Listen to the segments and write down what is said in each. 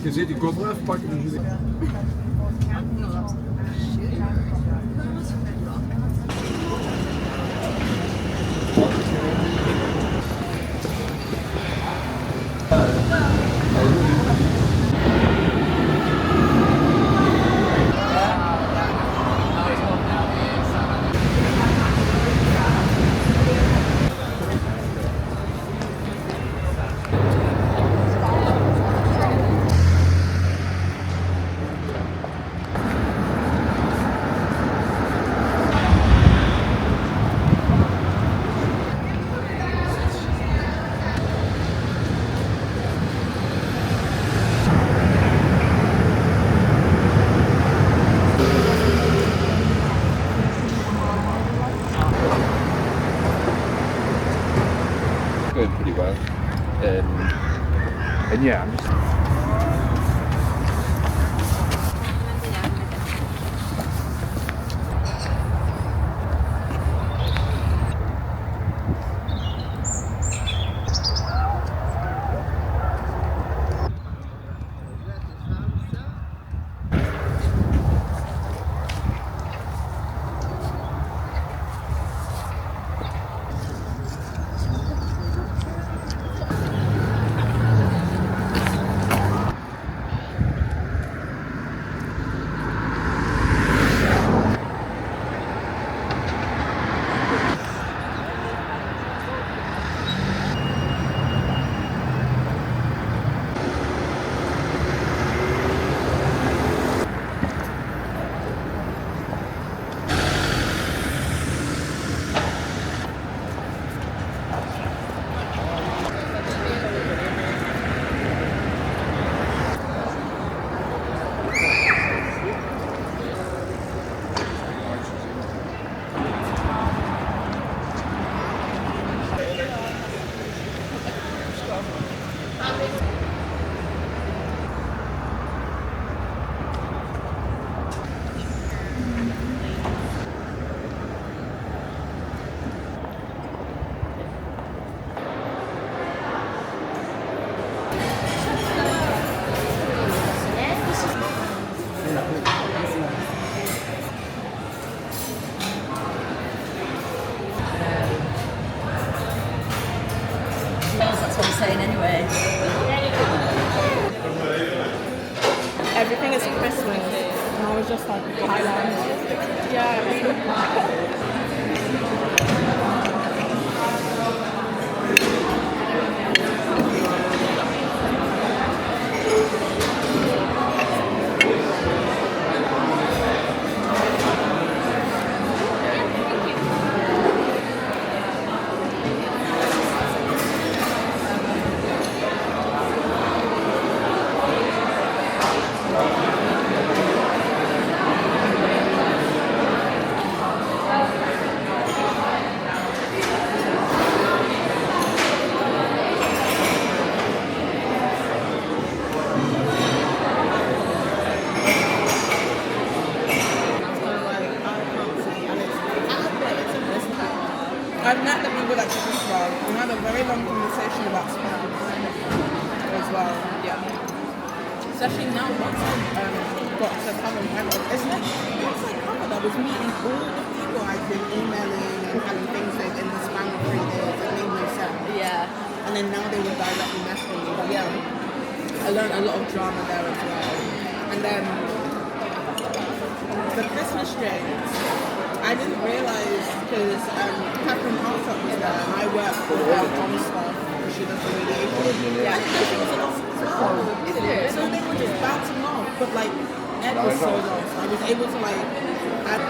Je ziet die koffer even pakken. Dan zit ik. Going pretty well. And yeah, I'm just. That's what I'm saying anyway. Everything is Christmas. And I was just like, Thailand. Yeah, really. I've met the people that took us well. We had a very long conversation about Spanish as well. Yeah. Especially now, once I got to come and Canada, isn't it? Once I covered, I was meeting all the people I've been emailing and having things with in the span of 3 days. It made no sense. Yeah. And then now they were directly messaging me. But yeah, I learned a lot of drama there as well. And then the Christmas drinks. I didn't realise because Catherine Hartop was there and I work for her on stuff and she does the radiation. Yeah. I didn't know she was an officer as well. So they were just bouncing off. But like Ed was so lost. I was able to like add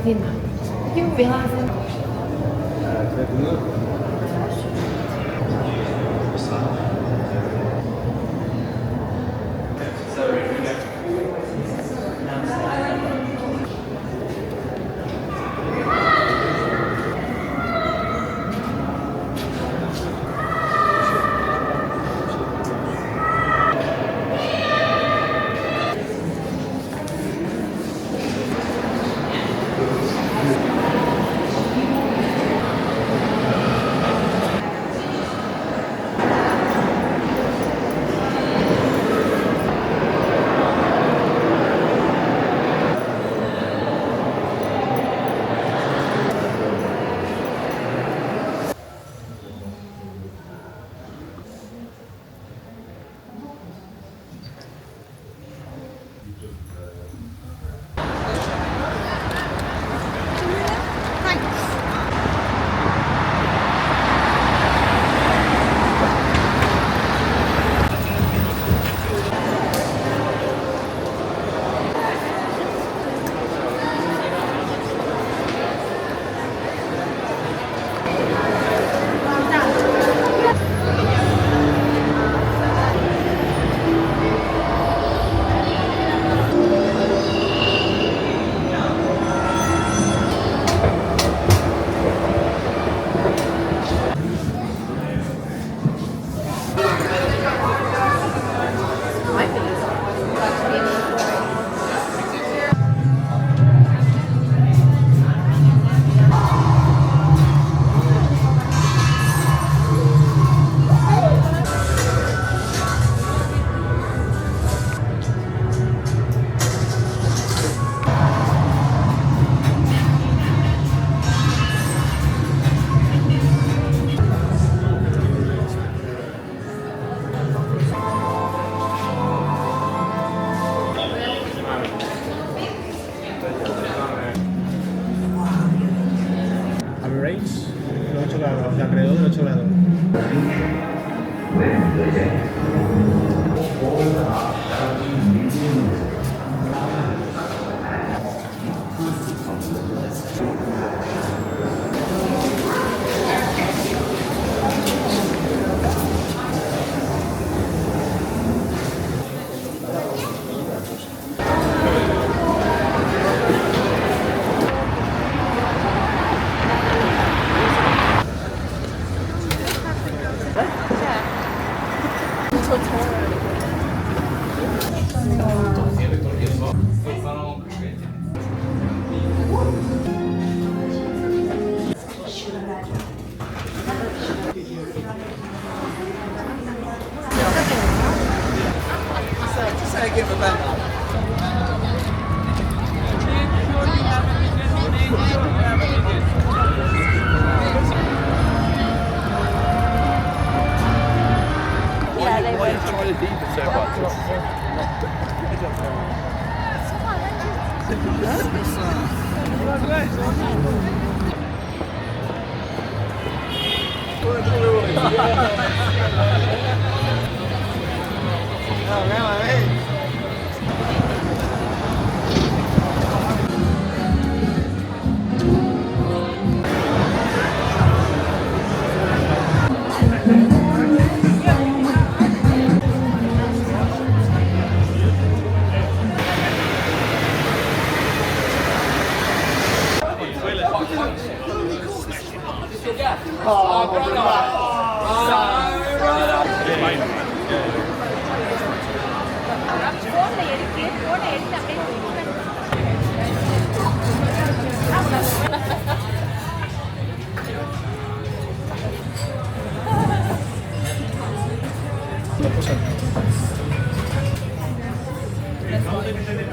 Martina. You will have average, 8 grados, o sea, alrededor de 8 grados.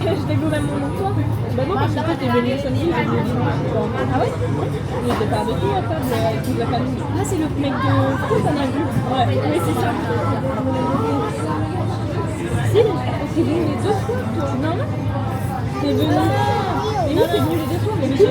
Je découvrais mon nom toi. Bah moi parce que toi t'es venu samedi, j'ai venu ah ouais. On était pas avec nous à table avec toute la famille. Ah c'est le mec de foot on a vu. Ouais, oui c'est ça. Si, t'es venu les 2 fois toi. Non non. T'es venu. Mais non t'es venu les 2 fois mais j'ai.